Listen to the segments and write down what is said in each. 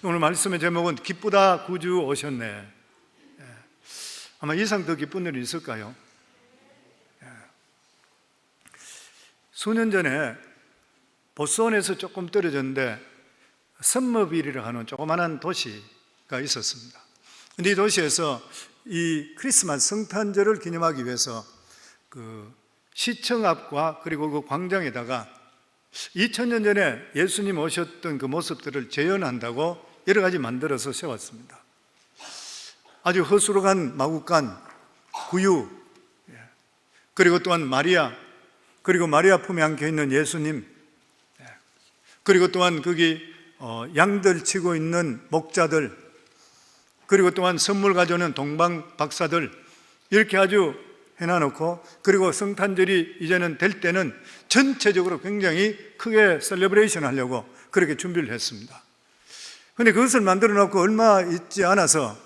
오늘 말씀의 제목은 기쁘다 구주 오셨네. 아마 이상 더 기쁜 일이 있을까요? 수년 전에 보스턴에서 조금 떨어졌는데 섬머빌이라고 하는 조그마한 도시가 있었습니다. 근데 이 도시에서 이 크리스마스 성탄절을 기념하기 위해서 그 시청 앞과 그리고 그 광장에다가 2000년 전에 예수님 오셨던 그 모습들을 재현한다고 여러 가지 만들어서 세웠습니다. 아주 허술한 마구간, 구유, 그리고 또한 마리아, 그리고 마리아 품에 안겨 있는 예수님, 그리고 또한 거기 양들 치고 있는 목자들, 그리고 또한 선물 가져오는 동방 박사들, 이렇게 아주 해놔놓고, 그리고 성탄절이 이제는 될 때는 전체적으로 굉장히 크게 셀러브레이션 하려고 그렇게 준비를 했습니다. 그런데 그것을 만들어 놓고 얼마 있지 않아서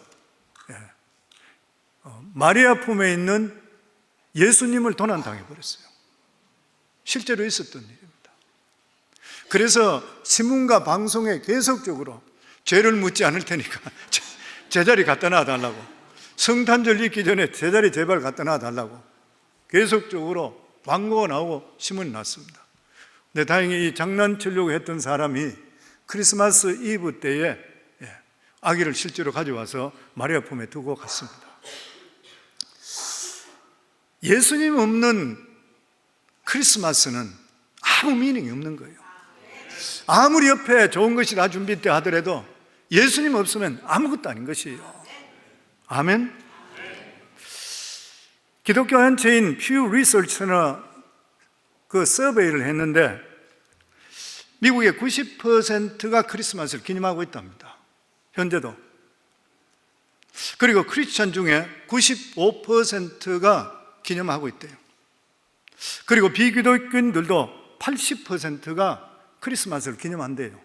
마리아 품에 있는 예수님을 도난당해 버렸어요. 실제로 있었던 일입니다. 그래서 신문과 방송에 계속적으로 죄를 묻지 않을 테니까 제자리 갖다 놔달라고, 성탄절 있기 전에 제자리 제발 갖다 놔달라고 계속적으로 광고가 나오고 신문이 났습니다. 근데 다행히 이 장난치려고 했던 사람이 크리스마스 이브 때에 아기를 실제로 가져와서 마리아 품에 두고 갔습니다. 예수님 없는 크리스마스는 아무 미닝이 없는 거예요. 아무리 옆에 좋은 것이 다 준비돼 하더라도 예수님 없으면 아무것도 아닌 것이에요. 아멘. 기독교 단체인 퓨 리서치나 그 서베이를 했는데 미국의 90%가 크리스마스를 기념하고 있답니다. 현재도. 그리고 크리스찬 중에 95%가 기념하고 있대요. 그리고 비기독교인들도 80%가 크리스마스를 기념한대요.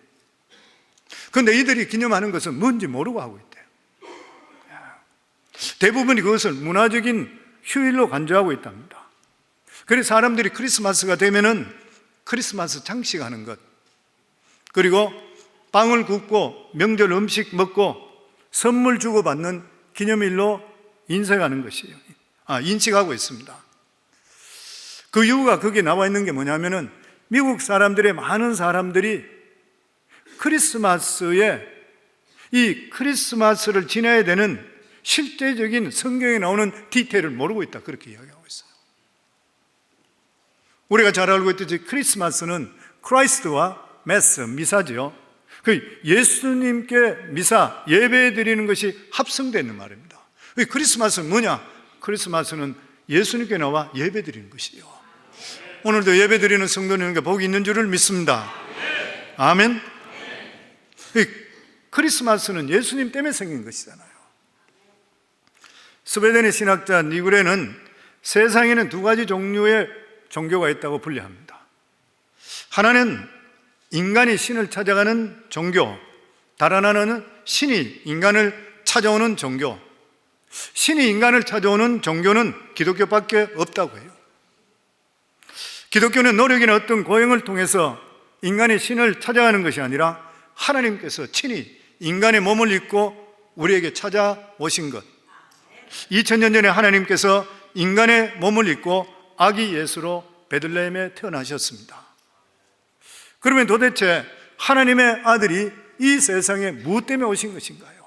그런데 이들이 기념하는 것은 뭔지 모르고 하고 있대요. 대부분이 그것을 문화적인 휴일로 간주하고 있답니다. 그래서 사람들이 크리스마스가 되면은 크리스마스 장식하는 것, 그리고 빵을 굽고 명절 음식 먹고 선물 주고받는 기념일로 인식하는 것이에요. 인식하고 있습니다. 그 이유가 거기에 나와 있는 게 뭐냐면은 미국 사람들의 많은 사람들이 크리스마스에 이 크리스마스를 지내야 되는 실제적인 성경에 나오는 디테일을 모르고 있다, 그렇게 이야기하고 있어요. 우리가 잘 알고 있듯이 크리스마스는 크라이스트와 메스, 미사죠. 그 예수님께 미사, 예배 드리는 것이 합성되는 말입니다. 크리스마스는 뭐냐? 크리스마스는 예수님께 나와 예배 드리는 것이에요. 오늘도 예배 드리는 성도님께 복이 있는 줄을 믿습니다. 아멘. 크리스마스는 예수님 때문에 생긴 것이잖아요. 스웨덴의 신학자 니그레는 세상에는 두 가지 종류의 종교가 있다고 분류합니다. 하나는 인간이 신을 찾아가는 종교, 다른 하나는 신이 인간을 찾아오는 종교. 신이 인간을 찾아오는 종교는 기독교밖에 없다고 해요. 기독교는 노력이나 어떤 고행을 통해서 인간이 신을 찾아가는 것이 아니라 하나님께서 친히 인간의 몸을 입고 우리에게 찾아오신 것. 2000년 전에 하나님께서 인간의 몸을 입고 아기 예수로 베들레헴에 태어나셨습니다. 그러면 도대체 하나님의 아들이 이 세상에 무엇 때문에 오신 것인가요?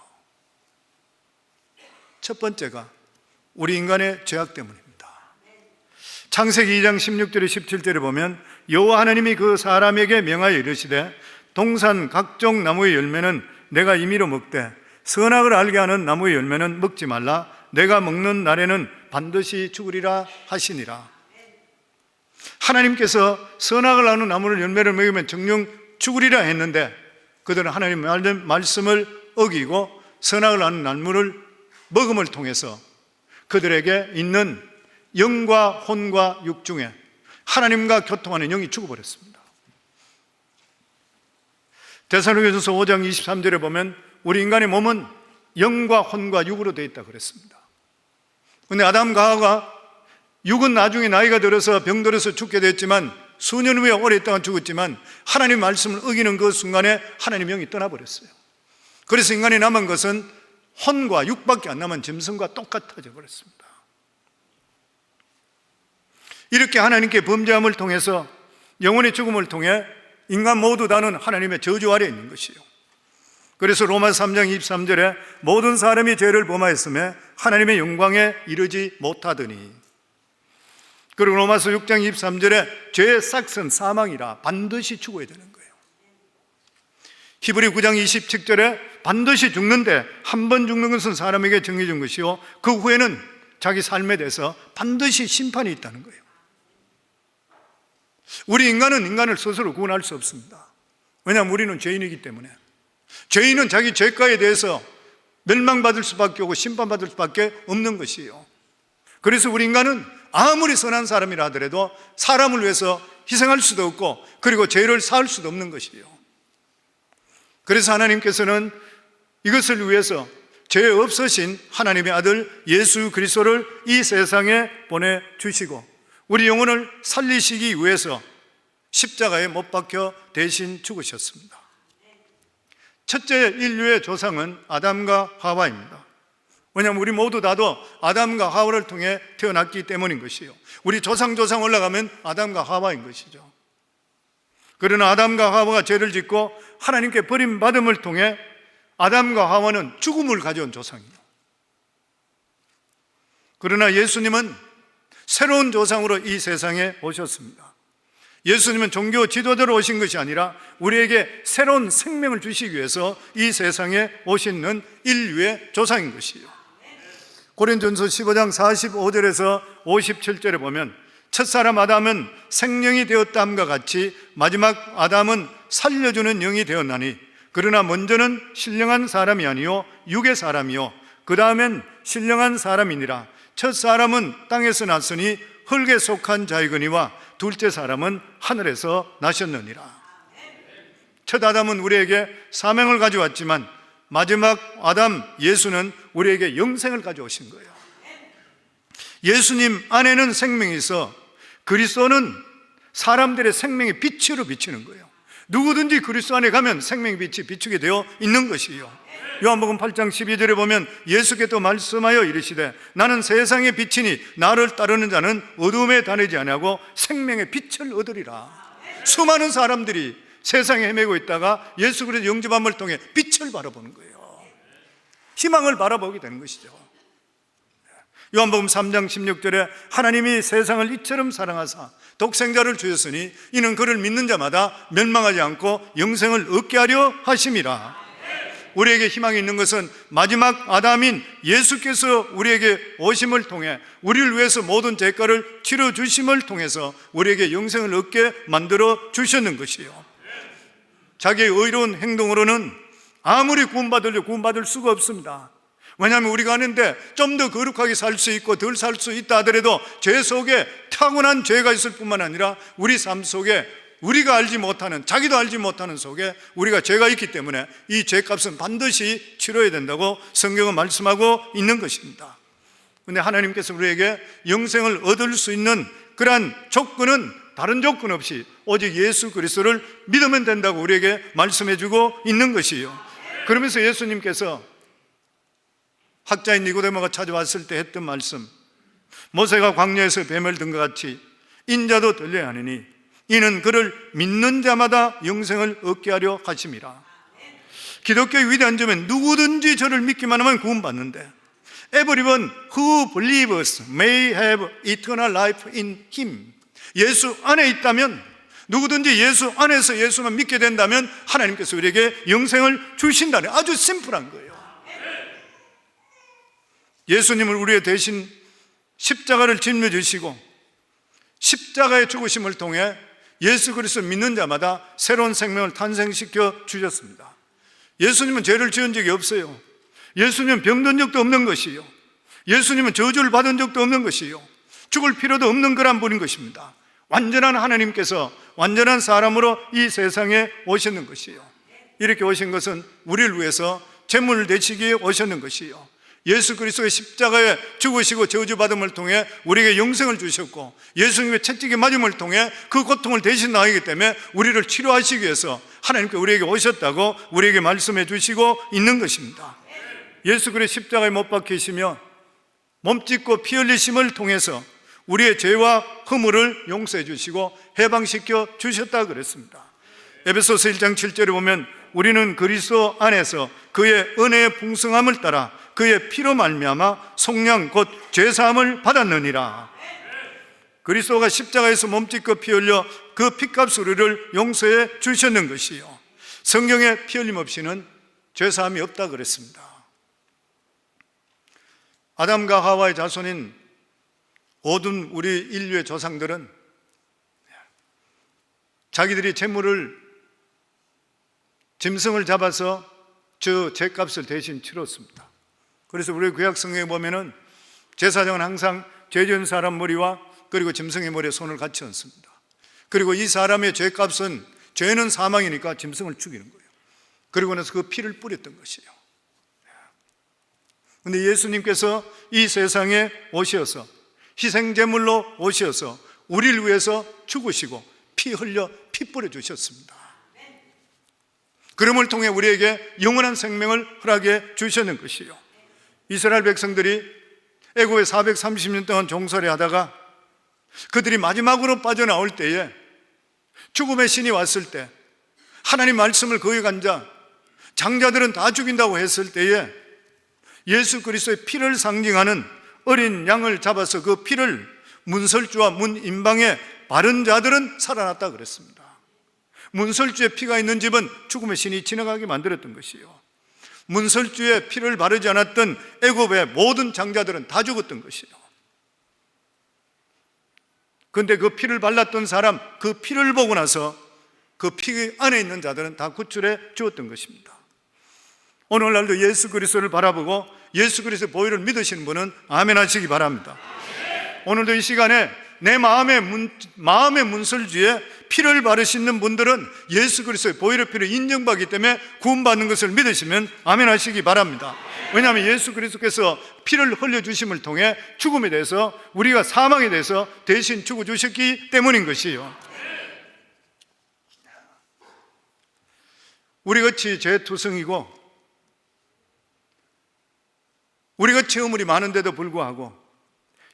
첫 번째가 우리 인간의 죄악 때문입니다. 창세기 2장 16절에 17절에 보면 여호와 하나님이 그 사람에게 명하여 이르시되 동산 각종 나무의 열매는 내가 임의로 먹되 선악을 알게 하는 나무의 열매는 먹지 말라. 내가 먹는 날에는 반드시 죽으리라 하시니라. 하나님께서 선악을 아는 나무를 열매를 먹으면 정녕 죽으리라 했는데 그들은 하나님의 말씀을 어기고 선악을 아는 나무를 먹음을 통해서 그들에게 있는 영과 혼과 육 중에 하나님과 교통하는 영이 죽어버렸습니다. 데살로니가전서 5장 23절에 보면 우리 인간의 몸은 영과 혼과 육으로 되어 있다고 그랬습니다. 그런데 아담과 하와가 육은 나중에 나이가 들어서 병들어서 죽게 됐지만 수년 후에 오래 있다가 죽었지만 하나님 말씀을 어기는 그 순간에 하나님 영이 떠나버렸어요. 그래서 인간이 남은 것은 혼과 육밖에 안 남은 짐승과 똑같아져 버렸습니다. 이렇게 하나님께 범죄함을 통해서 영혼의 죽음을 통해 인간 모두 다는 하나님의 저주 아래에 있는 것이요. 그래서 로마서 3장 23절에 모든 사람이 죄를 범하였으며 하나님의 영광에 이르지 못하더니, 그리고 로마서 6장 23절에 죄의 삭은 사망이라 반드시 죽어야 되는 거예요. 히브리 9장 27절에 반드시 죽는데 한 번 죽는 것은 사람에게 정해진 것이요 그 후에는 자기 삶에 대해서 반드시 심판이 있다는 거예요. 우리 인간은 인간을 스스로 구원할 수 없습니다. 왜냐하면 우리는 죄인이기 때문에. 죄인은 자기 죄가에 대해서 멸망받을 수밖에 없고 심판받을 수밖에 없는 것이에요. 그래서 우리 인간은 아무리 선한 사람이라 하더라도 사람을 위해서 희생할 수도 없고, 그리고 죄를 사할 수도 없는 것이에요. 그래서 하나님께서는 이것을 위해서 죄 없으신 하나님의 아들 예수 그리스도를 이 세상에 보내주시고 우리 영혼을 살리시기 위해서 십자가에 못 박혀 대신 죽으셨습니다. 첫째 인류의 조상은 아담과 하와입니다. 왜냐하면 우리 모두 다도 아담과 하와를 통해 태어났기 때문인 것이요. 우리 조상 올라가면 아담과 하와인 것이죠. 그러나 아담과 하와가 죄를 짓고 하나님께 버림받음을 통해 아담과 하와는 죽음을 가져온 조상이에요. 그러나 예수님은 새로운 조상으로 이 세상에 오셨습니다. 예수님은 종교 지도자로 오신 것이 아니라 우리에게 새로운 생명을 주시기 위해서 이 세상에 오시는 인류의 조상인 것이에요. 고린도전서 15장 45절에서 57절에 보면 첫사람 아담은 생명이 되었다함과 같이 마지막 아담은 살려주는 영이 되었나니 그러나 먼저는 신령한 사람이 아니요 육의 사람이요 그 다음엔 신령한 사람이니라. 첫 사람은 땅에서 났으니 흙에 속한 자이거니와 둘째 사람은 하늘에서 나셨느니라. 첫 아담은 우리에게 사명을 가져왔지만 마지막 아담 예수는 우리에게 영생을 가져오신 거예요. 예수님 안에는 생명이 있어 그리스도는 사람들의 생명의 빛으로 비치는 거예요. 누구든지 그리스도 안에 가면 생명의 빛이 비추게 되어 있는 것이에요. 요한복음 8장 12절에 보면 예수께서 말씀하여 이르시되 나는 세상의 빛이니 나를 따르는 자는 어둠에 다니지 아니하고 생명의 빛을 얻으리라. 수많은 사람들이 세상에 헤매고 있다가 예수 그리스도 영접함을 통해 빛을 바라보는 거예요. 희망을 바라보게 되는 것이죠. 요한복음 3장 16절에 하나님이 세상을 이처럼 사랑하사 독생자를 주셨으니 이는 그를 믿는 자마다 멸망하지 않고 영생을 얻게 하려 하심이라. 우리에게 희망이 있는 것은 마지막 아담인 예수께서 우리에게 오심을 통해 우리를 위해서 모든 죄가를 치러 주심을 통해서 우리에게 영생을 얻게 만들어 주셨는 것이에요. 자기의 의로운 행동으로는 아무리 구원받을 수가 없습니다. 왜냐하면 우리가 아는데 좀 더 거룩하게 살 수 있고 덜 살 수 있다 하더라도 죄 속에 타고난 죄가 있을 뿐만 아니라 우리 삶 속에 우리가 알지 못하는, 자기도 알지 못하는 속에 우리가 죄가 있기 때문에 이 죄값은 반드시 치러야 된다고 성경은 말씀하고 있는 것입니다. 그런데 하나님께서 우리에게 영생을 얻을 수 있는 그러한 조건은 다른 조건 없이 오직 예수 그리스도를 믿으면 된다고 우리에게 말씀해주고 있는 것이에요. 그러면서 예수님께서 학자인 니고데모가 찾아왔을 때 했던 말씀, 모세가 광야에서 뱀을 든 것 같이 인자도 들려야 하느니 이는 그를 믿는 자마다 영생을 얻게 하려 하심이라. 기독교의 위대한 점은 누구든지 저를 믿기만 하면 구원받는데 Everyone who believes may have eternal life in Him. 예수 안에 있다면, 누구든지 예수 안에서 예수만 믿게 된다면 하나님께서 우리에게 영생을 주신다는, 아주 심플한 거예요. 예수님을 우리의 대신 십자가를 짊어지시고 십자가의 죽으심을 통해 예수 그리스도 믿는 자마다 새로운 생명을 탄생시켜 주셨습니다. 예수님은 죄를 지은 적이 없어요. 예수님은 병든 적도 없는 것이요, 예수님은 저주를 받은 적도 없는 것이요, 죽을 필요도 없는 그런 분인 것입니다. 완전한 하나님께서 완전한 사람으로 이 세상에 오셨는 것이요, 이렇게 오신 것은 우리를 위해서 제물을 내치기 위해 오셨는 것이요, 예수 그리스도의 십자가에 죽으시고 저주받음을 통해 우리에게 영생을 주셨고 예수님의 채찍에 맞음을 통해 그 고통을 대신 나가기 때문에 우리를 치료하시기 위해서 하나님께 우리에게 오셨다고 우리에게 말씀해 주시고 있는 것입니다. 예수 그리스도 십자가에 못 박히시며 몸 찢고 피 흘리심을 통해서 우리의 죄와 허물을 용서해 주시고 해방시켜 주셨다 그랬습니다. 에베소서 1장 7절에 보면 우리는 그리스도 안에서 그의 은혜의 풍성함을 따라 그의 피로 말미암아 속량 곧 죄사함을 받았느니라. 그리스도가 십자가에서 몸짓고 피 흘려 그 피값으로 우리를 용서해 주셨는 것이요, 성경에 피 흘림 없이는 죄사함이 없다 그랬습니다. 아담과 하와의 자손인 모든 우리 인류의 조상들은 자기들이 짐승을 잡아서 저 죄값을 대신 치렀습니다. 그래서 우리 구약 성경에 보면은 제사장은 항상 죄 지은 사람 머리와 그리고 짐승의 머리에 손을 같이 얹습니다. 그리고 이 사람의 죄값은, 죄는 사망이니까 짐승을 죽이는 거예요. 그리고 나서 그 피를 뿌렸던 것이에요. 그런데 예수님께서 이 세상에 오셔서 희생제물로 오셔서 우리를 위해서 죽으시고 피 흘려 피 뿌려주셨습니다. 그름을 통해 우리에게 영원한 생명을 허락해 주셨는 것이요, 이스라엘 백성들이 애굽에 430년 동안 종살이 하다가 그들이 마지막으로 빠져나올 때에 죽음의 신이 왔을 때 하나님 말씀을 거역한 자, 장자들은 다 죽인다고 했을 때에 예수 그리스도의 피를 상징하는 어린 양을 잡아서 그 피를 문설주와 문인방에 바른 자들은 살아났다 그랬습니다. 문설주에 피가 있는 집은 죽음의 신이 지나가게 만들었던 것이요, 문설주에 피를 바르지 않았던 애굽의 모든 장자들은 다 죽었던 것이요. 그런데 그 피를 발랐던 사람, 그 피를 보고 나서 그 피 안에 있는 자들은 다 구출해 주었던 것입니다. 오늘날도 예수 그리스도를 바라보고 예수 그리스도의 보혈을 믿으시는 분은 아멘 하시기 바랍니다. 오늘도 이 시간에 내 마음의 문설주에 피를 바르시는 분들은 예수 그리스도의 보혈의 피를 인정받기 때문에 구원받는 것을 믿으시면 아멘 하시기 바랍니다. 왜냐하면 예수 그리스도께서 피를 흘려주심을 통해 죽음에 대해서, 우리가 사망에 대해서 대신 죽어주셨기 때문인 것이요, 우리같이 죄투성이고 우리같이 허물이 많은데도 불구하고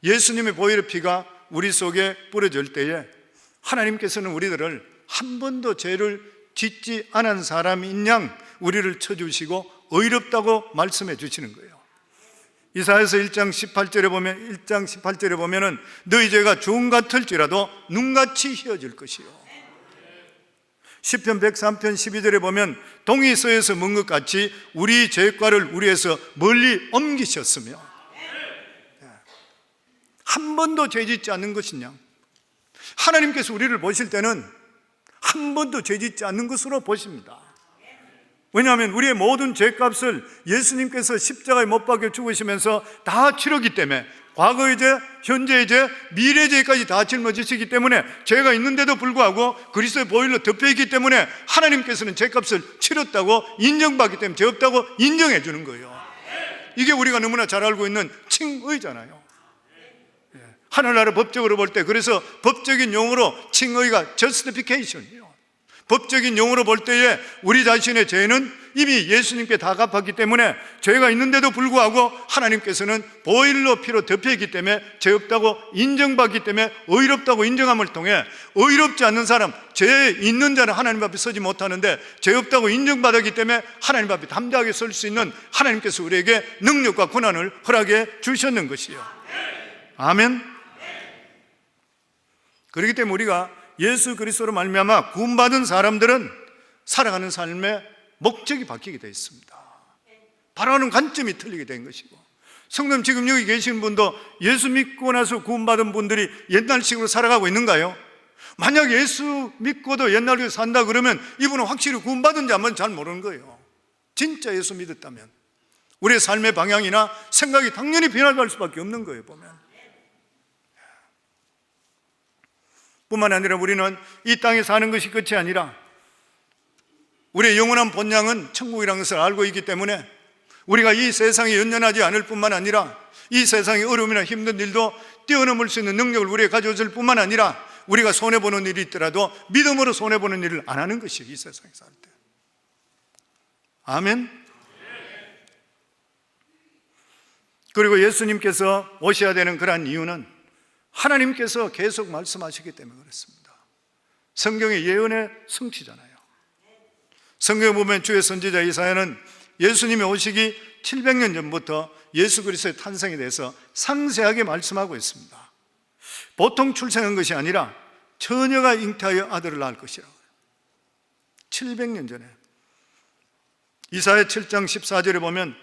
예수님의 보혈의 피가 우리 속에 뿌려질 때에 하나님께서는 우리들을 한 번도 죄를 짓지 않은 사람인 양 우리를 쳐주시고 의롭다고 말씀해 주시는 거예요. 이사야서 1장 18절에 보면은 너희 죄가 주홍 같을지라도 눈같이 희어질 것이요, 시편 103편 12절에 보면 동이 서에서 먼 것 같이 우리 죄과를 우리에서 멀리 옮기셨으며, 한 번도 죄 짓지 않는 것이냐, 하나님께서 우리를 보실 때는 한 번도 죄 짓지 않는 것으로 보십니다. 왜냐하면 우리의 모든 죄값을 예수님께서 십자가에 못 박혀 죽으시면서 다 치르기 때문에 과거의 죄, 현재의 죄, 미래의 죄까지 다 짊어지시기 때문에 죄가 있는데도 불구하고 그리스도의 보혈로 덮여있기 때문에 하나님께서는 죄값을 치렀다고 인정받기 때문에 죄 없다고 인정해 주는 거예요. 이게 우리가 너무나 잘 알고 있는 칭의잖아요. 하늘나라 법적으로 볼 때, 그래서 법적인 용어로 칭의가 justification이에요. 법적인 용어로 볼 때에 우리 자신의 죄는 이미 예수님께 다 갚았기 때문에 죄가 있는데도 불구하고 하나님께서는 보혈로 피로 덮여있기 때문에 죄 없다고 인정받기 때문에 의롭다고 인정함을 통해 의롭지 않는 사람, 죄 있는 자는 하나님 앞에 서지 못하는데 죄 없다고 인정받았기 때문에 하나님 앞에 담대하게 설 수 있는 하나님께서 우리에게 능력과 권한을 허락해 주셨는 것이요, 아멘. 그렇기 때문에 우리가 예수 그리스도로 말미암아 구원받은 사람들은 살아가는 삶의 목적이 바뀌게 되어 있습니다. 바라보는 관점이 틀리게 된 것이고, 성도님 지금 여기 계시는 분도 예수 믿고 나서 구원받은 분들이 옛날식으로 살아가고 있는가요? 만약 예수 믿고도 옛날식으로 산다 그러면 이분은 확실히 구원받은지 한번 잘 모르는 거예요. 진짜 예수 믿었다면 우리의 삶의 방향이나 생각이 당연히 변화할 수밖에 없는 거예요. 보면 뿐만 아니라 우리는 이 땅에 사는 것이 끝이 아니라 우리의 영원한 본향은 천국이라는 것을 알고 있기 때문에 우리가 이 세상에 연연하지 않을 뿐만 아니라 이 세상의 어려움이나 힘든 일도 뛰어넘을 수 있는 능력을 우리가 가져올 뿐만 아니라 우리가 손해보는 일이 있더라도 믿음으로 손해보는 일을 안 하는 것이에요, 이 세상에 살 때. 아멘. 그리고 예수님께서 오셔야 되는 그러한 이유는 하나님께서 계속 말씀하시기 때문에 그렇습니다. 성경의 예언의 성취잖아요. 성경에 보면 주의 선지자 이사야는 예수님이 오시기 700년 전부터 예수 그리스도의 탄생에 대해서 상세하게 말씀하고 있습니다. 보통 출생한 것이 아니라 처녀가 잉태하여 아들을 낳을 것이라고요. 700년 전에. 이사야 7장 14절에 보면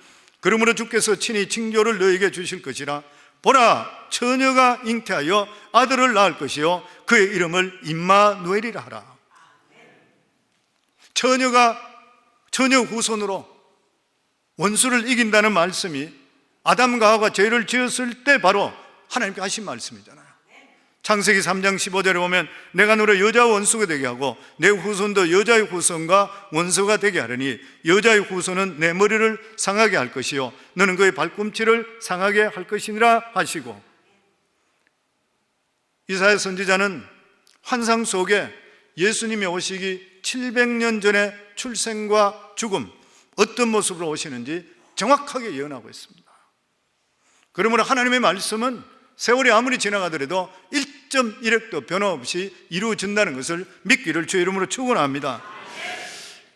그러므로 주께서 친히 징조를 너에게 주실 것이라 보라 처녀가 잉태하여 아들을 낳을 것이요 그의 이름을 임마누엘이라 하라. 처녀 후손으로 원수를 이긴다는 말씀이 아담과 하와가 죄를 지었을 때 바로 하나님께 하신 말씀이잖아요. 창세기 3장 15절에 보면 내가 너를 여자와 원수가 되게 하고 내 후손도 여자의 후손과 원수가 되게 하려니 여자의 후손은 내 머리를 상하게 할 것이요 너는 그의 발꿈치를 상하게 할 것이니라 하시고, 이사야 선지자는 환상 속에 예수님이 오시기 700년 전에 출생과 죽음, 어떤 모습으로 오시는지 정확하게 예언하고 있습니다. 그러므로 하나님의 말씀은 세월이 아무리 지나가더라도 1.1획도 변화 없이 이루어진다는 것을 믿기를 주의 이름으로 축원합니다.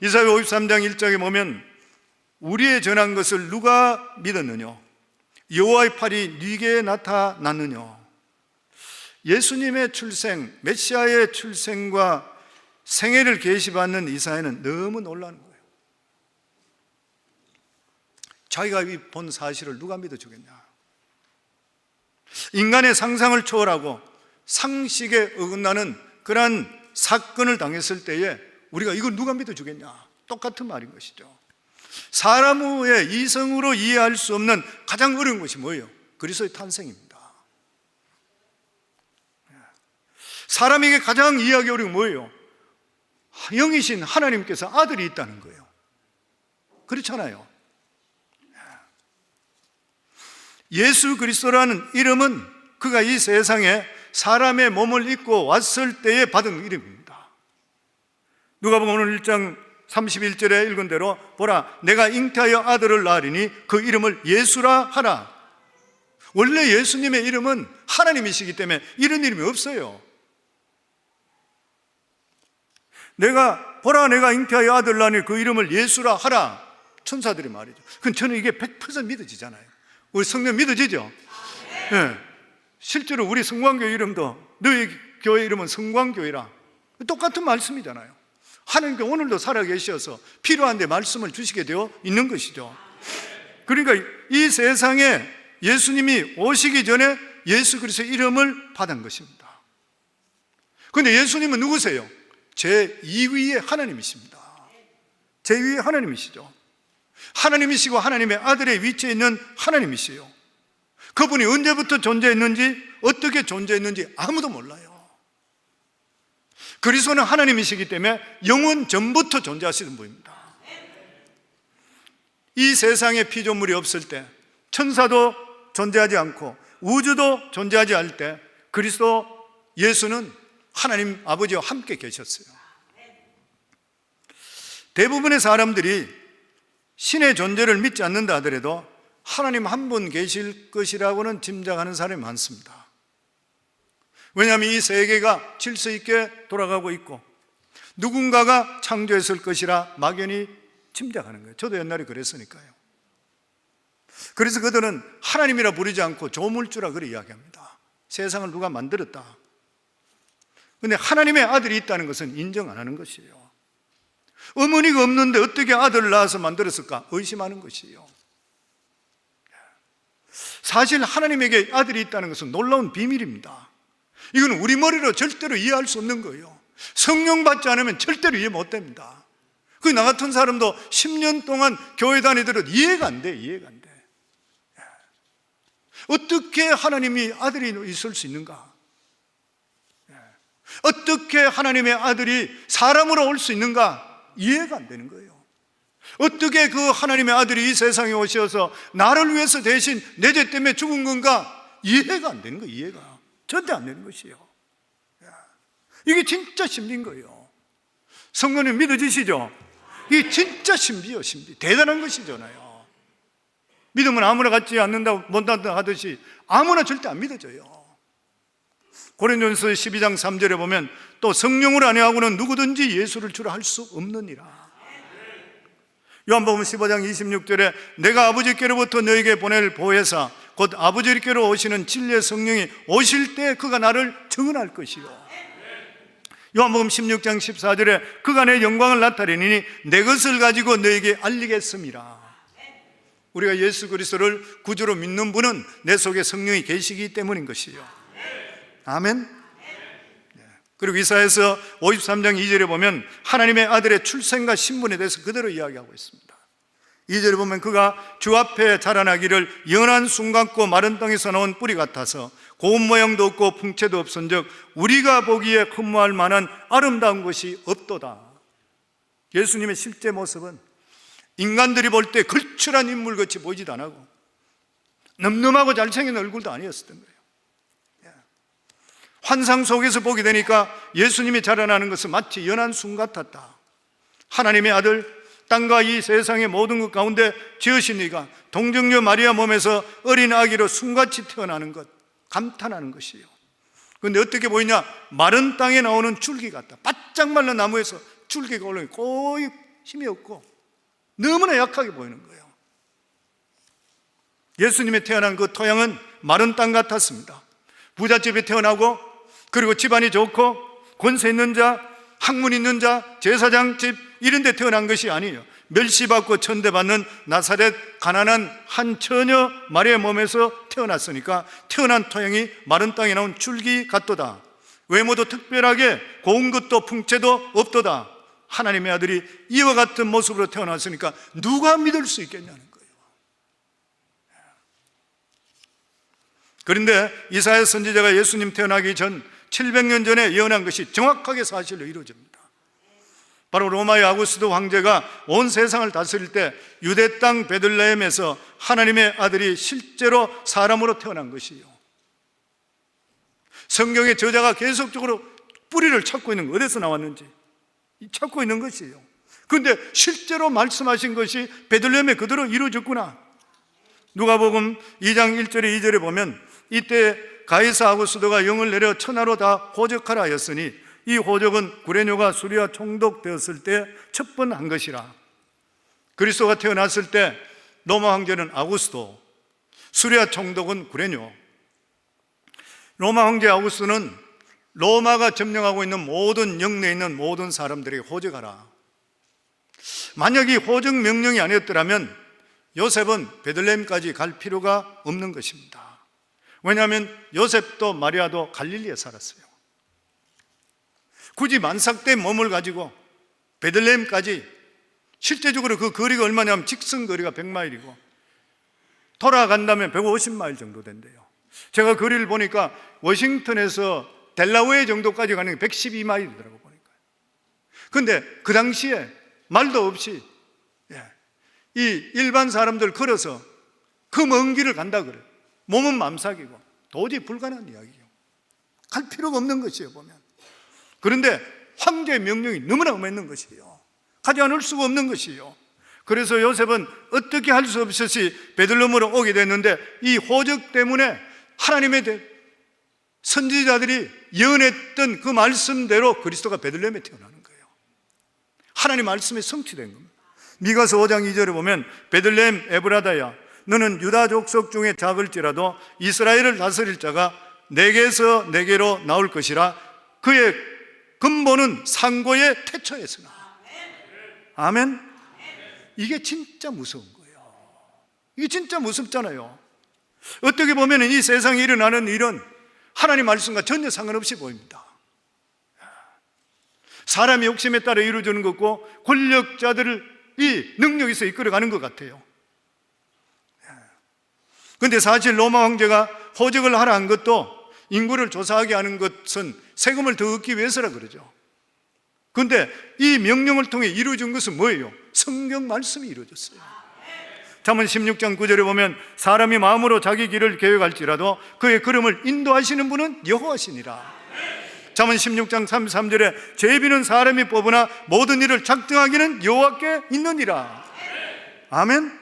이사야 53장 1절에 보면 우리의 전한 것을 누가 믿었느냐 여호와의 팔이 네게 나타났느냐. 예수님의 출생, 메시아의 출생과 생애를 계시받는 이사야는 너무 놀라는 거예요. 자기가 본 사실을 누가 믿어주겠냐. 인간의 상상을 초월하고 상식에 어긋나는 그러한 사건을 당했을 때에 우리가 이걸 누가 믿어주겠냐. 똑같은 말인 것이죠. 사람의 이성으로 이해할 수 없는 가장 어려운 것이 뭐예요? 그리스도의 탄생입니다. 사람에게 가장 이해하기 어려운 뭐예요? 영이신 하나님께서 아들이 있다는 거예요. 그렇잖아요. 예수 그리스도라는 이름은 그가 이 세상에 사람의 몸을 입고 왔을 때에 받은 이름입니다. 누가복음 오늘 1장 31절에 읽은 대로 보라 내가 잉태하여 아들을 낳으리니 그 이름을 예수라 하라. 원래 예수님의 이름은 하나님이시기 때문에 이런 이름이 없어요. 보라 내가 잉태하여 아들을 낳으니 그 이름을 예수라 하라. 천사들이 말이죠. 그럼 저는 이게 100% 믿어지잖아요. 우리 성령 믿어지죠? 네. 실제로 우리 성광교회 이름도 너희 교회 이름은 성광교회라 똑같은 말씀이잖아요. 하나님께 오늘도 살아계셔서 필요한데 말씀을 주시게 되어 있는 것이죠. 그러니까 이 세상에 예수님이 오시기 전에 예수 그리스도의 이름을 받은 것입니다. 그런데 예수님은 누구세요? 제2위의 하나님이십니다. 제2위의 하나님이시죠. 하나님이시고 하나님의 아들의 위치에 있는 하나님이시요. 그분이 언제부터 존재했는지 어떻게 존재했는지 아무도 몰라요. 그리스도는 하나님이시기 때문에 영원 전부터 존재하시는 분입니다. 이 세상에 피조물이 없을 때 천사도 존재하지 않고 우주도 존재하지 않을 때 그리스도 예수는 하나님 아버지와 함께 계셨어요. 대부분의 사람들이 신의 존재를 믿지 않는다 하더라도 하나님 한 분 계실 것이라고는 짐작하는 사람이 많습니다. 왜냐하면 이 세계가 질서 있게 돌아가고 있고 누군가가 창조했을 것이라 막연히 짐작하는 거예요. 저도 옛날에 그랬으니까요. 그래서 그들은 하나님이라 부르지 않고 조물주라 그렇게 이야기합니다. 세상을 누가 만들었다. 그런데 하나님의 아들이 있다는 것은 인정 안 하는 것이에요. 어머니가 없는데 어떻게 아들을 낳아서 만들었을까? 의심하는 것이에요. 사실 하나님에게 아들이 있다는 것은 놀라운 비밀입니다. 이건 우리 머리로 절대로 이해할 수 없는 거예요. 성령 받지 않으면 절대로 이해 못 됩니다. 나 같은 사람도 10년 동안 교회 다니더라도 이해가 안 돼. 어떻게 하나님이 아들이 있을 수 있는가? 어떻게 하나님의 아들이 사람으로 올 수 있는가? 이해가 안 되는 거예요. 어떻게 그 하나님의 아들이 이 세상에 오셔서 나를 위해서 대신 내 죄 때문에 죽은 건가? 이해가 안 되는 거예요. 이해가 절대 안 되는 것이에요. 이게 진짜 신비인 거예요. 성도님 믿어지시죠? 이게 진짜 신비요, 신비. 대단한 것이잖아요. 믿으면 아무나 갖지 않는다, 못한다 하듯이 아무나 절대 안 믿어져요. 고린도전서 12장 3절에 보면 또 성령을 아니하고는 누구든지 예수를 주라 할 수 없느니라. 요한복음 15장 26절에 내가 아버지께로부터 너에게 보낼 보혜사 곧 아버지께로 오시는 진리의 성령이 오실 때 그가 나를 증언할 것이요. 요한복음 16장 14절에 그가 내 영광을 나타내니 내 것을 가지고 너에게 알리겠음이라. 우리가 예수 그리스도를 구주로 믿는 분은 내 속에 성령이 계시기 때문인 것이요. 아멘. 그리고 이사야서 53장 2절에 보면 하나님의 아들의 출생과 신분에 대해서 그대로 이야기하고 있습니다. 2절에 보면 그가 주 앞에 자라나기를 연한 순 같고 마른 땅에서 나온 뿌리 같아서 고운 모양도 없고 풍채도 없은즉 우리가 보기에 흠모할 만한 아름다운 것이 없도다. 예수님의 실제 모습은 인간들이 볼 때 걸출한 인물같이 보이지도 않고 늠름하고 잘생긴 얼굴도 아니었던 거예요. 환상 속에서 보게 되니까 예수님이 자라나는 것은 마치 연한 순 같았다. 하나님의 아들, 땅과 이 세상의 모든 것 가운데 지으신 이가 동정녀 마리아 몸에서 어린 아기로 순같이 태어나는 것, 감탄하는 것이에요. 그런데 어떻게 보이냐? 마른 땅에 나오는 줄기 같다. 바짝 말른 나무에서 줄기가 올라오니 거의 힘이 없고 너무나 약하게 보이는 거예요. 예수님이 태어난 그 토양은 마른 땅 같았습니다. 부잣집에 태어나고 그리고 집안이 좋고 권세 있는 자, 학문 있는 자, 제사장 집 이런 데 태어난 것이 아니에요. 멸시받고 천대받는 나사렛 가난한 한 처녀 마리아 몸에서 태어났으니까 태어난 토양이 마른 땅에 나온 줄기 같도다. 외모도 특별하게 고운 것도 풍채도 없도다. 하나님의 아들이 이와 같은 모습으로 태어났으니까 누가 믿을 수 있겠냐는 거예요. 그런데 이사야 선지자가 예수님 태어나기 전 700년 전에 예언한 것이 정확하게 사실로 이루어집니다. 바로 로마의 아구스도 황제가 온 세상을 다스릴 때 유대 땅 베들레헴에서 하나님의 아들이 실제로 사람으로 태어난 것이에요. 성경의 저자가 계속적으로 뿌리를 찾고 있는 거, 어디서 나왔는지 찾고 있는 것이에요. 그런데 실제로 말씀하신 것이 베들레헴에 그대로 이루어졌구나. 누가복음 2장 1절에 2절에 보면 이때 가이사 아구스도가 영을 내려 천하로 다 호적하라 하였으니 이 호적은 구레뇨가 수리와 총독되었을 때 첫 번 한 것이라. 그리스도가 태어났을 때 로마 황제는 아구스도, 수리아 총독은 구레뇨. 로마 황제 아구스도는 로마가 점령하고 있는 모든 영내에 있는 모든 사람들에게 호적하라. 만약 이 호적 명령이 아니었더라면 요셉은 베들레헴까지 갈 필요가 없는 것입니다. 왜냐하면 요셉도 마리아도 갈릴리에 살았어요. 굳이 만삭된 몸을 가지고 베들레헴까지, 실제적으로 그 거리가 얼마냐면 직선 거리가 100마일이고 돌아간다면 150마일 정도 된대요. 제가 거리를 보니까 워싱턴에서 델라웨어 정도까지 가는 게 112마일이더라고 보니까. 그런데 그 당시에 말도 없이 이 일반 사람들 걸어서 그 먼 길을 간다 그래요. 몸은 맘삭이고 도저히 불가능한 이야기예요. 갈 필요가 없는 것이에요 보면. 그런데 황제의 명령이 너무나 엄했는 것이에요. 가지 않을 수가 없는 것이에요. 그래서 요셉은 어떻게 할 수 없이 베들레헴으로 오게 됐는데 이 호적 때문에 하나님의 선지자들이 예언했던 그 말씀대로 그리스도가 베들레헴에 태어나는 거예요. 하나님 말씀이 성취된 겁니다. 미가서 5장 2절에 보면 베들레헴 에브라다야 너는 유다 족속 중에 작을지라도 이스라엘을 다스릴 자가 내게서 내게로 나올 것이라. 그의 근본은 상고의 태초에서나. 아멘. 이게 진짜 무서운 거예요. 이게 진짜 무섭잖아요. 어떻게 보면 이 세상에 일어나는 일은 하나님 말씀과 전혀 상관없이 보입니다. 사람의 욕심에 따라 이루어지는 것고 권력자들이 능력에서 이끌어가는 것 같아요. 그런데 사실 로마 황제가 호적을 하라 한 것도 인구를 조사하게 하는 것은 세금을 더 얻기 위해서라 그러죠. 그런데 이 명령을 통해 이루어진 것은 뭐예요? 성경 말씀이 이루어졌어요. 잠언 16장 9절에 보면 사람이 마음으로 자기 길을 계획할지라도 그의 걸음을 인도하시는 분은 여호와시니라. 잠언 16장 33절에 제비는 사람이 뽑으나 모든 일을 작정하기는 여호와께 있느니라. 아멘.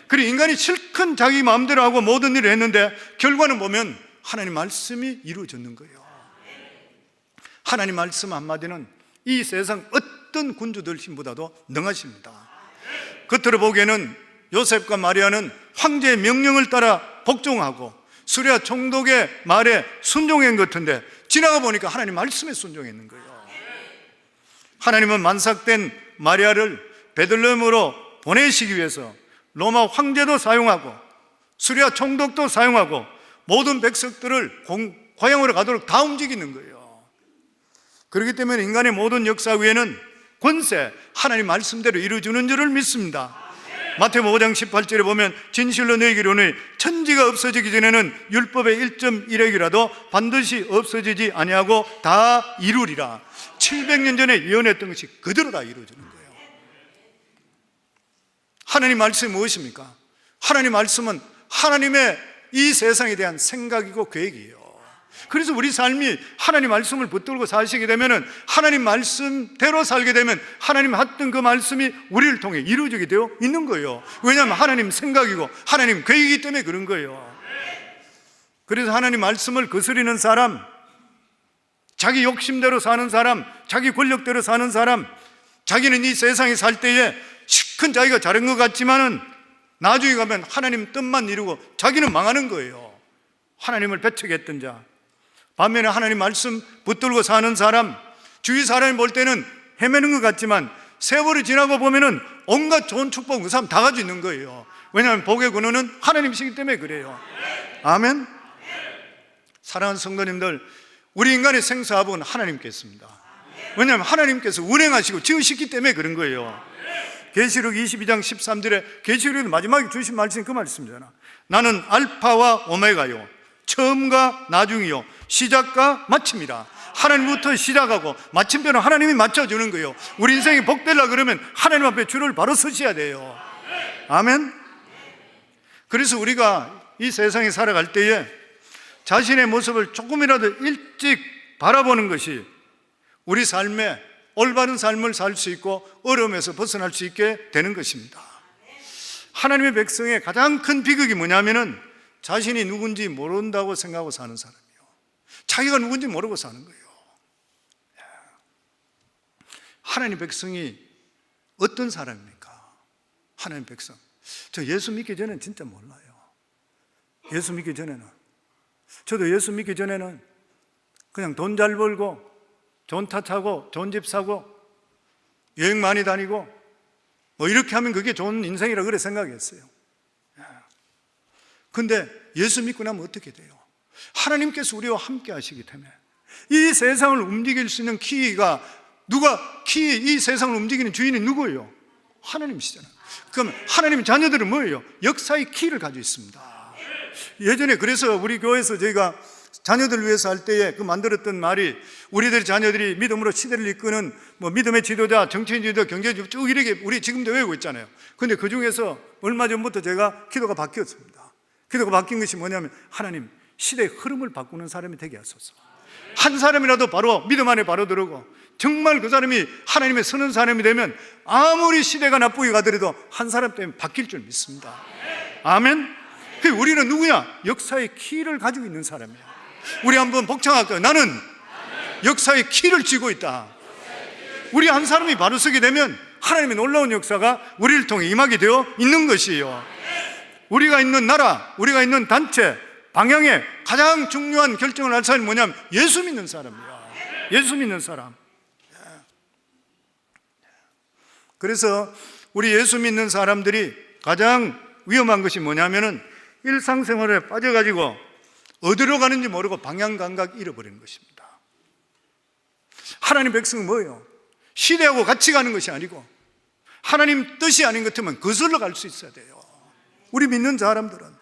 그리고 인간이 실컷 자기 마음대로 하고 모든 일을 했는데 결과는 보면 하나님 말씀이 이루어졌는 거예요. 하나님 말씀 한마디는 이 세상 어떤 군주들 힘보다도 능하십니다. 겉으로 보기에는 요셉과 마리아는 황제의 명령을 따라 복종하고 수레아 총독의 말에 순종한 것 같은데 지나가 보니까 하나님 말씀에 순종했는 거예요. 하나님은 만삭된 마리아를 베들레헴으로 보내시기 위해서 로마 황제도 사용하고 수레아 총독도 사용하고 모든 백성들을 고향으로 가도록 다 움직이는 거예요. 그렇기 때문에 인간의 모든 역사 위에는 권세, 하나님 말씀대로 이루어주는 줄을 믿습니다. 마태복음 5장 18절에 보면 진실로 너희에게 이르노니 천지가 없어지기 전에는 율법의 1.1핵이라도 반드시 없어지지 아니하고 다 이루리라. 700년 전에 예언했던 것이 그대로 다 이루어지는 거예요. 하나님 말씀이 무엇입니까? 하나님 말씀은 하나님의 이 세상에 대한 생각이고 계획이에요. 그래서 우리 삶이 하나님 말씀을 붙들고 사시게 되면 하나님 말씀대로 살게 되면 하나님 했던 그 말씀이 우리를 통해 이루어지게 되어 있는 거예요. 왜냐하면 하나님 생각이고 하나님 계획이기 때문에 그런 거예요. 그래서 하나님 말씀을 거스리는 사람, 자기 욕심대로 사는 사람, 자기 권력대로 사는 사람, 자기는 이 세상에 살 때에 시큰 자기가 잘한 것 같지만은 나중에 가면 하나님 뜻만 이루고 자기는 망하는 거예요. 하나님을 배척했던 자. 반면에 하나님 말씀 붙들고 사는 사람, 주위 사람이 볼 때는 헤매는 것 같지만 세월이 지나고 보면은 온갖 좋은 축복 그 사람 다 가지고 있는 거예요. 왜냐하면 복의 근원은 하나님이시기 때문에 그래요. 아멘. 사랑하는 성도님들, 우리 인간의 생사합은 하나님께 있습니다. 왜냐하면 하나님께서 운행하시고 지으시기 때문에 그런 거예요. 계시록 22장 13절에 계시록 마지막에 주신 말씀이 그 말씀이잖아. 나는 알파와 오메가요, 처음과 나중이요, 시작과 마침이라. 하나님부터 시작하고 마침표는 하나님이 맞춰주는 거예요. 우리 인생이 복되려 그러면 하나님 앞에 줄을 바로 서셔야 돼요. 아멘. 그래서 우리가 이 세상에 살아갈 때에 자신의 모습을 조금이라도 일찍 바라보는 것이 우리 삶에 올바른 삶을 살 수 있고 어려움에서 벗어날 수 있게 되는 것입니다. 하나님의 백성의 가장 큰 비극이 뭐냐면은 자신이 누군지 모른다고 생각하고 사는 사람이에요. 자기가 누군지 모르고 사는 거예요. 하나님 백성이 어떤 사람입니까? 하나님 백성. 저 예수 믿기 전에는 진짜 몰라요. 예수 믿기 전에는. 저도 예수 믿기 전에는 그냥 돈 잘 벌고 좋은 차 타고 좋은 집 사고 여행 많이 다니고 뭐 이렇게 하면 그게 좋은 인생이라 그래 생각했어요. 근데 예수 믿고 나면 어떻게 돼요? 하나님께서 우리와 함께 하시기 때문에 이 세상을 움직일 수 있는 키가 이 세상을 움직이는 주인이 누구예요? 하나님이시잖아요. 그럼 하나님 자녀들은 뭐예요? 역사의 키를 가지고 있습니다. 예전에 그래서 우리 교회에서 저희가 자녀들 위해서 할 때에 그 만들었던 말이 우리들 자녀들이 믿음으로 시대를 이끄는 뭐 믿음의 지도자, 정치인 지도자, 경제지도자 쭉 이렇게 우리 지금도 외우고 있잖아요. 근데 그 중에서 얼마 전부터 제가 기도가 바뀌었습니다. 기도가 바뀐 것이 뭐냐면 하나님 시대의 흐름을 바꾸는 사람이 되게 하소서. 한 사람이라도 바로 믿음 안에 바로 들어오고 정말 그 사람이 하나님의 서는 사람이 되면 아무리 시대가 나쁘게 가더라도 한 사람 때문에 바뀔 줄 믿습니다. 아멘. 우리는 누구냐? 역사의 키를 가지고 있는 사람이야. 우리 한번 복창할까요? 나는 역사의 키를 쥐고 있다. 우리 한 사람이 바로 서게 되면 하나님의 놀라운 역사가 우리를 통해 임하게 되어 있는 것이에요. 우리가 있는 나라, 우리가 있는 단체, 방향에 가장 중요한 결정을 할 사람이 뭐냐면 예수 믿는 사람이야. 예수 믿는 사람. 그래서 우리 예수 믿는 사람들이 가장 위험한 것이 뭐냐면은 일상생활에 빠져가지고 어디로 가는지 모르고 방향 감각 잃어버리는 것입니다. 하나님 백성은 뭐예요? 시대하고 같이 가는 것이 아니고 하나님 뜻이 아닌 것 같으면 거슬러 갈 수 있어야 돼요. 우리 믿는 사람들은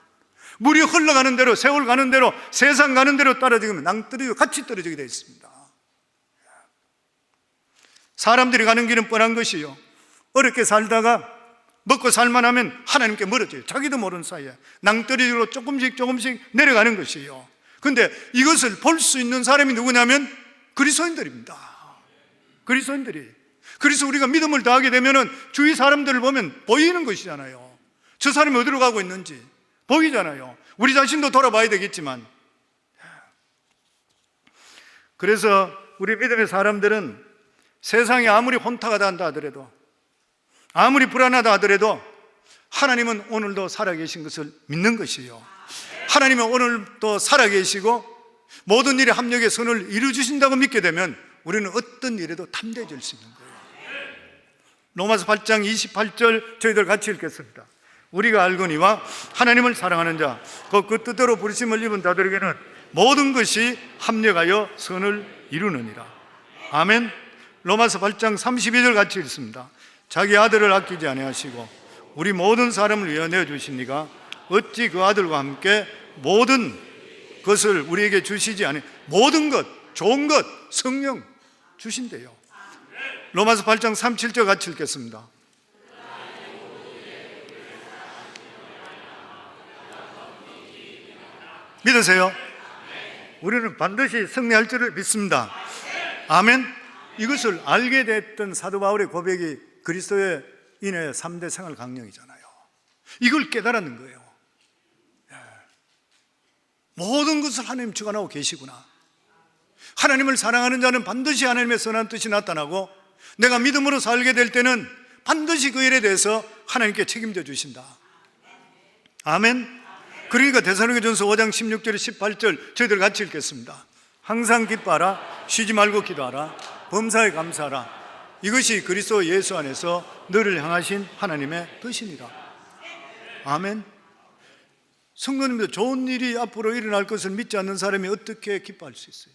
물이 흘러가는 대로, 세월 가는 대로, 세상 가는 대로 떨어지면 낭떠러지고 같이 떨어지게 되어 있습니다. 사람들이 가는 길은 뻔한 것이요, 어렵게 살다가 먹고 살만하면 하나님께 멀어져요. 자기도 모르는 사이에 낭떠러지로 조금씩 내려가는 것이에요. 근데 이것을 볼 수 있는 사람이 누구냐면 그리스도인들입니다. 그리스도인들이. 그래서 우리가 믿음을 더하게 되면은 주위 사람들을 보면 보이는 것이잖아요. 저 사람이 어디로 가고 있는지 보이잖아요. 우리 자신도 돌아봐야 되겠지만. 그래서 우리 믿음의 사람들은 세상이 아무리 혼탁하다 한다 하더라도, 아무리 불안하다 하더라도 하나님은 오늘도 살아계신 것을 믿는 것이에요. 하나님은 오늘도 살아계시고 모든 일에 합력의 선을 이루어주신다고 믿게 되면 우리는 어떤 일에도 담대해질 수 있는 거예요. 로마서 8장 28절 저희들 같이 읽겠습니다. 우리가 알거니와 하나님을 사랑하는 자, 그 뜻대로 부르심을 입은 자들에게는 모든 것이 합력하여 선을 이루느니라. 아멘. 로마서 8장 32절 같이 읽습니다. 자기 아들을 아끼지 아니하시고 우리 모든 사람을 위하여 내어주시니가 어찌 그 아들과 함께 모든 것을 우리에게 주시지 아니, 모든 것, 좋은 것, 성령 주신대요. 로마서 8장 37절 같이 읽겠습니다. 믿으세요? 우리는 반드시 승리할 줄을 믿습니다. 아멘. 이것을 알게 됐던 사도 바울의 고백이 그리스도의 인해 3대 생활 강령이잖아요. 이걸 깨달았는 거예요. 모든 것을 하나님 주관하고 계시구나. 하나님을 사랑하는 자는 반드시 하나님의 선한 뜻이 나타나고 내가 믿음으로 살게 될 때는 반드시 그 일에 대해서 하나님께 책임져 주신다. 아멘. 그러니까 데살로니가전서 5장 16절 18절 저희들 같이 읽겠습니다. 항상 기뻐하라, 쉬지 말고 기도하라, 범사에 감사하라. 이것이 그리스도 예수 안에서 너를 향하신 하나님의 뜻이니라. 아멘. 성도님들, 좋은 일이 앞으로 일어날 것을 믿지 않는 사람이 어떻게 기뻐할 수 있어요?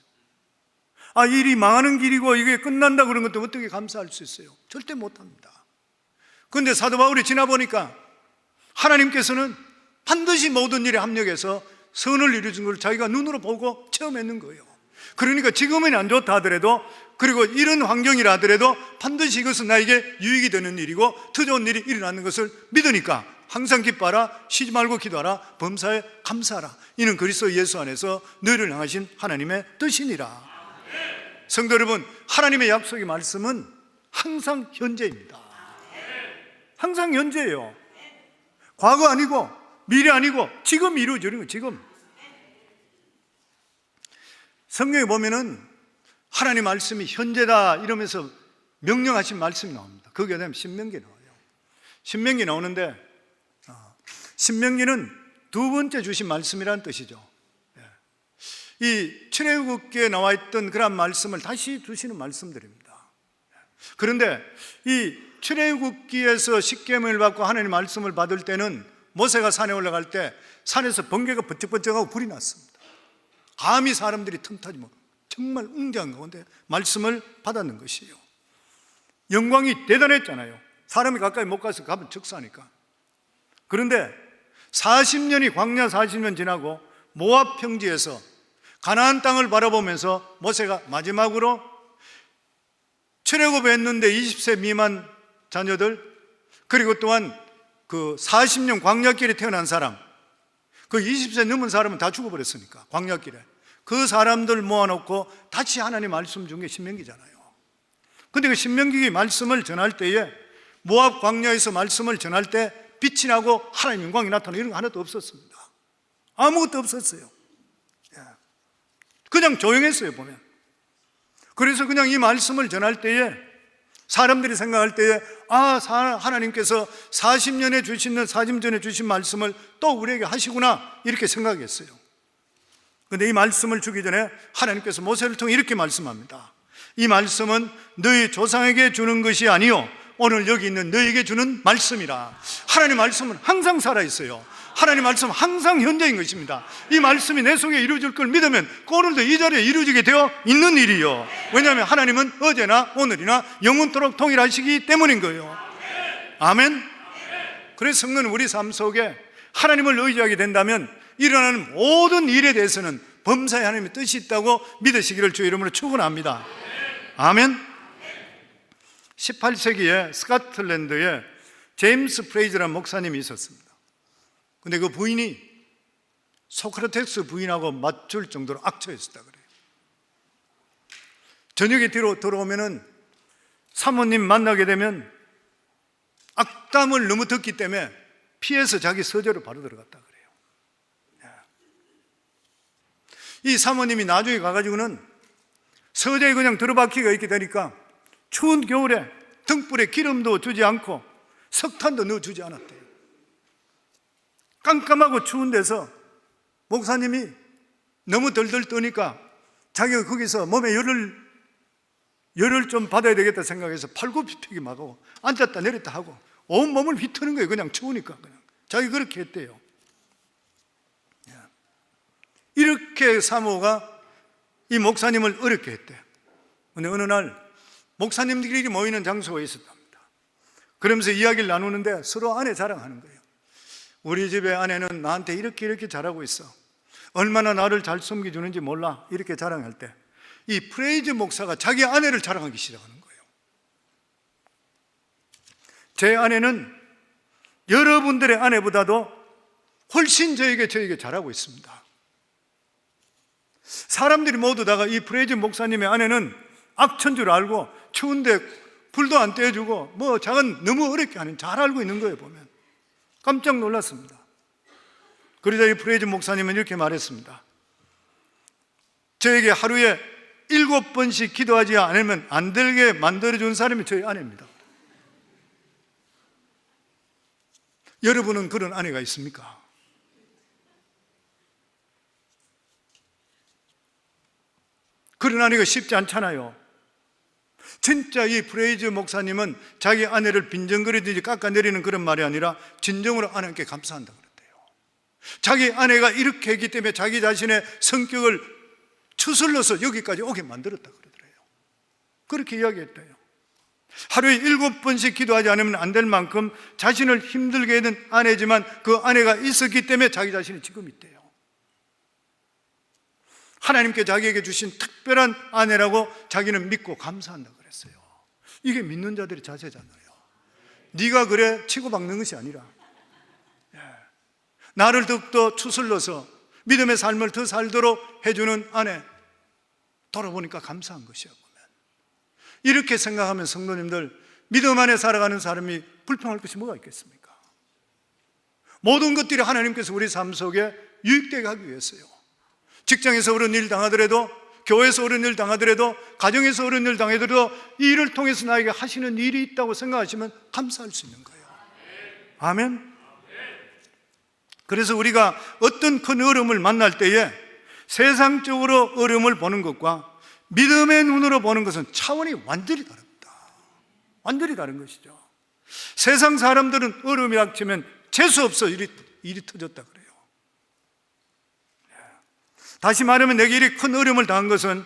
일이 망하는 길이고 이게 끝난다 그런 것도 어떻게 감사할 수 있어요? 절대 못합니다. 그런데 사도 바울이 지나보니까 하나님께서는 반드시 모든 일에 합력해서 선을 이루어준 걸 자기가 눈으로 보고 체험했는 거예요. 그러니까 지금은 안 좋다 하더라도, 그리고 이런 환경이라 하더라도 반드시 이것은 나에게 유익이 되는 일이고 더 좋은 일이 일어나는 것을 믿으니까 항상 기뻐하라, 쉬지 말고 기도하라, 범사에 감사하라. 이는 그리스도 예수 안에서 너희를 향하신 하나님의 뜻이니라. 성도 여러분, 하나님의 약속의 말씀은 항상 현재입니다. 항상 현재예요. 과거 아니고 미래 아니고 지금 이루어지는 거예요. 지금. 성경에 보면은 하나님 말씀이 현재다 이러면서 명령하신 말씀이 나옵니다. 거기에 대한 신명기 나와요. 신명기 나오는데 신명기는 두 번째 주신 말씀이라는 뜻이죠. 이 출애굽기에 나와 있던 그런 말씀을 다시 주시는 말씀들입니다. 그런데 이 출애굽기에서 십계명을 받고 하나님 말씀을 받을 때는 모세가 산에 올라갈 때 산에서 번개가 번쩍번쩍하고 불이 났습니다. 감히 사람들이 틈타지 못, 정말 웅장한 가운데 말씀을 받았는 것이에요. 영광이 대단했잖아요. 사람이 가까이 못 가서 가면 적사니까. 그런데 40년이 광야 40년 지나고 모압 평지에서 가나안 땅을 바라보면서 모세가 마지막으로 출애굽했는데 20세 미만 자녀들, 그리고 또한 그 40년 광야길에 태어난 사람, 그 20세 넘은 사람은 다 죽어버렸으니까 광야길에 그 사람들 모아놓고 다시 하나님 말씀 준 게 신명기잖아요. 근데 그 신명기 말씀을 전할 때에 모압 광야에서 말씀을 전할 때 빛이 나고 하나님 영광이 나타나고 이런 거 하나도 없었습니다. 아무것도 없었어요. 그냥 조용했어요, 보면. 그래서 그냥 이 말씀을 전할 때에 사람들이 생각할 때에 하나님께서 40년 전에 주신 말씀을 또 우리에게 하시구나 이렇게 생각했어요. 그런데 이 말씀을 주기 전에 하나님께서 모세를 통해 이렇게 말씀합니다. 이 말씀은 너희 조상에게 주는 것이 아니요 오늘 여기 있는 너희에게 주는 말씀이라. 하나님 말씀은 항상 살아있어요. 하나님 말씀은 항상 현재인 것입니다. 이 말씀이 내 속에 이루어질 걸 믿으면 오늘도 이 자리에 이루어지게 되어 있는 일이요. 왜냐하면 하나님은 어제나 오늘이나 영원토록 동일하시기 때문인 거예요. 아멘. 그래서 성도는 우리 삶 속에 하나님을 의지하게 된다면 일어나는 모든 일에 대해서는 범사에 하나님의 뜻이 있다고 믿으시기를 주의 이름으로 축원합니다. 아멘. 18세기에 스코틀랜드에 제임스 프레이즈라는 목사님이 있었습니다. 근데 그 부인이 소크라테스 부인하고 맞출 정도로 악처였었다 그래요. 저녁에 뒤로 들어오면은 사모님 만나게 되면 악담을 너무 듣기 때문에 피해서 자기 서재로 바로 들어갔다 그래요. 이 사모님이 나중에 가가지고는 서재에 그냥 들어박히가 있게 되니까 추운 겨울에 등불에 기름도 주지 않고 석탄도 넣어주지 않았대요. 깜깜하고 추운 데서 목사님이 너무 덜덜 떠니까 자기가 거기서 몸에 열을 좀 받아야 되겠다 생각해서 팔굽혀펴기 막 하고 앉았다 내렸다 하고 온 몸을 휘트는 거예요. 그냥 추우니까 그냥 자기 그렇게 했대요. 이렇게 사모가 이 목사님을 어렵게 했대요. 근데 어느 날 목사님들이 모이는 장소가 있었답니다. 그러면서 이야기를 나누는데 서로 아내 자랑하는 거예요. 우리 집의 아내는 나한테 이렇게 잘하고 있어. 얼마나 나를 잘 섬겨주는지 몰라. 이렇게 자랑할 때 이 프레이즈 목사가 자기 아내를 자랑하기 시작하는 거예요. 제 아내는 여러분들의 아내보다도 훨씬 저에게 잘하고 있습니다. 사람들이 모두 다가 이 프레이즈 목사님의 아내는 악천 줄 알고 추운데 불도 안 떼어주고 뭐 작은 너무 어렵게 하는 잘 알고 있는 거예요. 보면 깜짝 놀랐습니다. 그러자 이 프레이즈 목사님은 이렇게 말했습니다. 저에게 하루에 7번씩 기도하지 않으면 안 되게 만들어준 사람이 저희 아내입니다. 여러분은 그런 아내가 있습니까? 그런 아내가 쉽지 않잖아요. 진짜 이 프레이즈 목사님은 자기 아내를 빈정거리든지 깎아내리는 그런 말이 아니라 진정으로 아내께 감사한다 그랬대요. 자기 아내가 이렇게 했기 때문에 자기 자신의 성격을 추슬러서 여기까지 오게 만들었다 그러더래요. 그렇게 이야기했대요. 하루에 7번씩 기도하지 않으면 안 될 만큼 자신을 힘들게 하는 아내지만 그 아내가 있었기 때문에 자기 자신이 지금 있대요. 하나님께 자기에게 주신 특별한 아내라고 자기는 믿고 감사한다 그랬어요. 이게 믿는 자들의 자세잖아요. 네가 그래 치고 박는 것이 아니라 나를 더욱더 추슬러서 믿음의 삶을 더 살도록 해주는 아내, 돌아보니까 감사한 것이야. 보면 이렇게 생각하면 성도님들, 믿음 안에 살아가는 사람이 불평할 것이 뭐가 있겠습니까? 모든 것들이 하나님께서 우리 삶 속에 유익되게 하기 위해서요. 직장에서 어려운 일 당하더라도, 교회에서 어려운 일 당하더라도, 가정에서 어려운 일 당하더라도 이 일을 통해서 나에게 하시는 일이 있다고 생각하시면 감사할 수 있는 거예요. 아멘. 그래서 우리가 어떤 큰 어려움을 만날 때에 세상적으로 어려움을 보는 것과 믿음의 눈으로 보는 것은 차원이 완전히 다릅니다. 완전히 다른 것이죠. 세상 사람들은 어려움이 닥치면 재수없어 일이 터졌다 그래요. 다시 말하면 내게 이렇게 큰 어려움을 당한 것은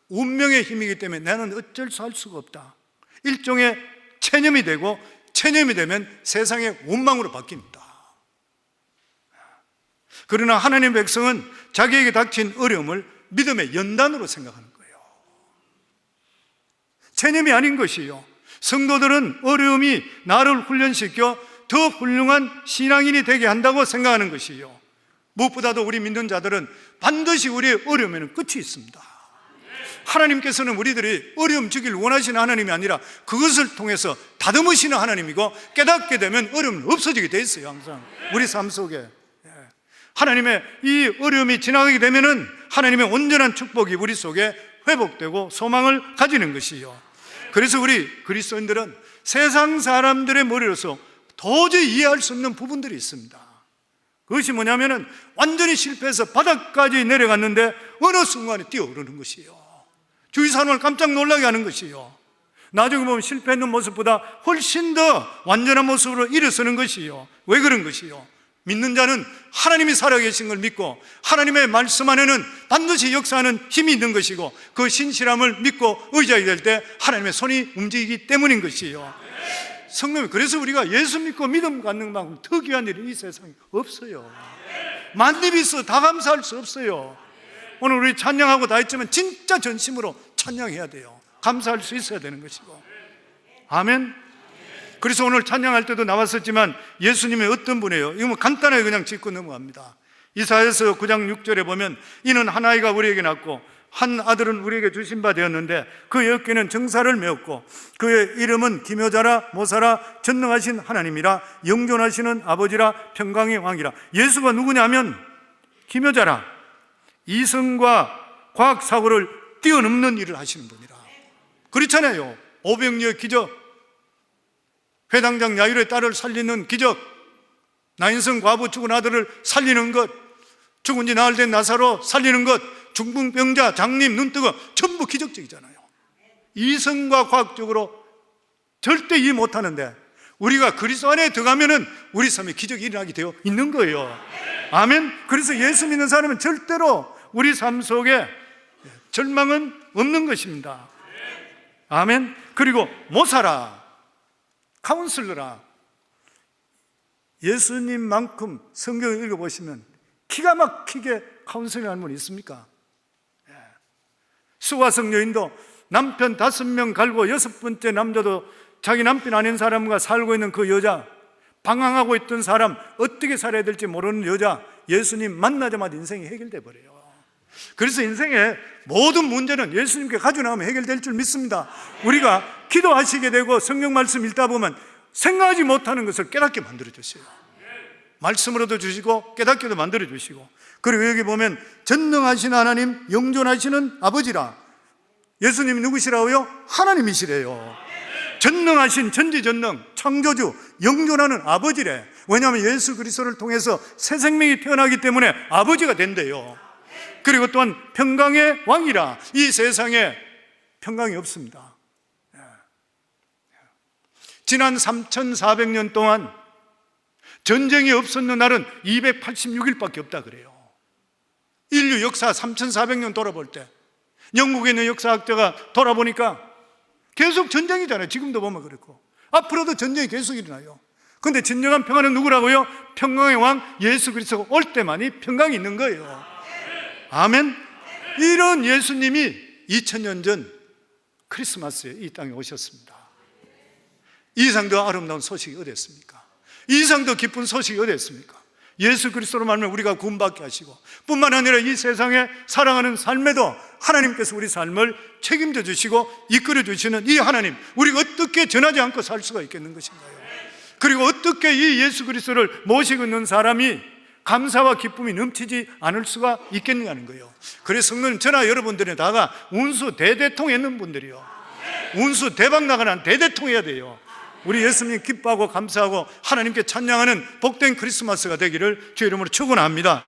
운명의 힘이기 때문에 나는 어쩔 수 할 수가 없다. 일종의 체념이 되고, 체념이 되면 세상의 원망으로 바뀝니다. 그러나 하나님의 백성은 자기에게 닥친 어려움을 믿음의 연단으로 생각하는 거예요. 체념이 아닌 것이요. 성도들은 어려움이 나를 훈련시켜 더 훌륭한 신앙인이 되게 한다고 생각하는 것이요. 무엇보다도 우리 믿는 자들은 반드시 우리의 어려움에는 끝이 있습니다. 하나님께서는 우리들이 어려움 주길 원하시는 하나님이 아니라 그것을 통해서 다듬으시는 하나님이고, 깨닫게 되면 어려움은 없어지게 돼 있어요. 항상 우리 삶 속에 하나님의 이 어려움이 지나가게 되면은 하나님의 온전한 축복이 우리 속에 회복되고 소망을 가지는 것이요. 그래서 우리 그리스도인들은 세상 사람들의 머리로서 도저히 이해할 수 없는 부분들이 있습니다. 그것이 뭐냐면은 완전히 실패해서 바닥까지 내려갔는데 어느 순간에 뛰어오르는 것이요. 주위 사람을 깜짝 놀라게 하는 것이요. 나중에 보면 실패했는 모습보다 훨씬 더 완전한 모습으로 일어서는 것이요. 왜 그런 것이요? 믿는 자는 하나님이 살아계신 걸 믿고 하나님의 말씀 안에는 반드시 역사하는 힘이 있는 것이고, 그 신실함을 믿고 의지하게 될 때 하나님의 손이 움직이기 때문인 것이에요. 성도님, 그래서 우리가 예수 믿고 믿음 갖는 만큼 더 귀한 일이 이 세상에 없어요. 만입이 있어 다 감사할 수 없어요. 오늘 우리 찬양하고 다 했지만 진짜 전심으로 찬양해야 돼요. 감사할 수 있어야 되는 것이고. 아멘. 그래서 오늘 찬양할 때도 나왔었지만 예수님이 어떤 분이에요? 이거 뭐 간단하게 그냥 짚고 넘어갑니다. 이사야서 9장 6절에 보면 이는 한 아이가 우리에게 낳고 한 아들은 우리에게 주신 바 되었는데 그의 어깨는 정사를 메었고 그의 이름은 기묘자라 모사라 전능하신 하나님이라 영존하시는 아버지라 평강의 왕이라. 예수가 누구냐면 기묘자라, 이성과 과학사고를 뛰어넘는 일을 하시는 분이라. 그렇잖아요. 오병이어의 기적, 회당장 야일의 딸을 살리는 기적, 나인성 과부 죽은 아들을 살리는 것, 죽은 지 나흘 된 나사로 살리는 것, 중풍병자, 장님, 눈뜨거, 전부 기적적이잖아요. 이성과 과학적으로 절대 이해 못하는데 우리가 그리스도 안에 들어가면은 우리 삶에 기적이 일어나게 되어 있는 거예요. 아멘. 그래서 예수 믿는 사람은 절대로 우리 삶 속에 절망은 없는 것입니다. 아멘. 그리고 모사라, 카운슬러라. 예수님만큼 성경을 읽어보시면 기가 막히게 카운슬링하는 분이 있습니까? 수화성 여인도 남편 5명 갈고 6번째 남자도 자기 남편 아닌 사람과 살고 있는 그 여자, 방황하고 있던 사람, 어떻게 살아야 될지 모르는 여자, 예수님 만나자마자 인생이 해결돼 버려요. 그래서 인생의 모든 문제는 예수님께 가지고 나가면 해결될 줄 믿습니다. 우리가 기도하시게 되고 성경 말씀 읽다 보면 생각하지 못하는 것을 깨닫게 만들어 주세요. 말씀으로도 주시고 깨닫게도 만들어 주시고. 그리고 여기 보면 전능하신 하나님, 영존하시는 아버지라. 예수님이 누구시라고요? 하나님이시래요. 전능하신 전지전능 창조주, 영존하는 아버지래. 왜냐하면 예수 그리스도를 통해서 새 생명이 태어나기 때문에 아버지가 된대요. 그리고 또한 평강의 왕이라. 이 세상에 평강이 없습니다. 지난 3400년 동안 전쟁이 없었는 날은 286일밖에 없다 그래요. 인류 역사 3400년 돌아볼 때 영국에 있는 역사학자가 돌아보니까 계속 전쟁이잖아요. 지금도 보면 그렇고 앞으로도 전쟁이 계속 일어나요. 그런데 진정한 평화는 누구라고요? 평강의 왕 예수 그리스도가 올 때만이 평강이 있는 거예요. 아멘. 이런 예수님이 2000년 전 크리스마스에 이 땅에 오셨습니다. 이상 더 아름다운 소식이 어디 있습니까? 이상 더 기쁜 소식이 어디 있습니까? 예수 그리스도로 말하면 우리가 구원받게 하시고 뿐만 아니라 이 세상에 살아가는 삶에도 하나님께서 우리 삶을 책임져 주시고 이끌어 주시는 이 하나님, 우리가 어떻게 전하지 않고 살 수가 있겠는 것인가요? 그리고 어떻게 이 예수 그리스도를 모시고 있는 사람이 감사와 기쁨이 넘치지 않을 수가 있겠느냐 하는 거예요. 그래서 성도님, 저나 여러분들에다가 운수 대대통 있는 분들이요, 운수 대박 나가는 대대통 해야 돼요. 우리 예수님 기뻐하고 감사하고 하나님께 찬양하는 복된 크리스마스가 되기를 주의 이름으로 축원합니다.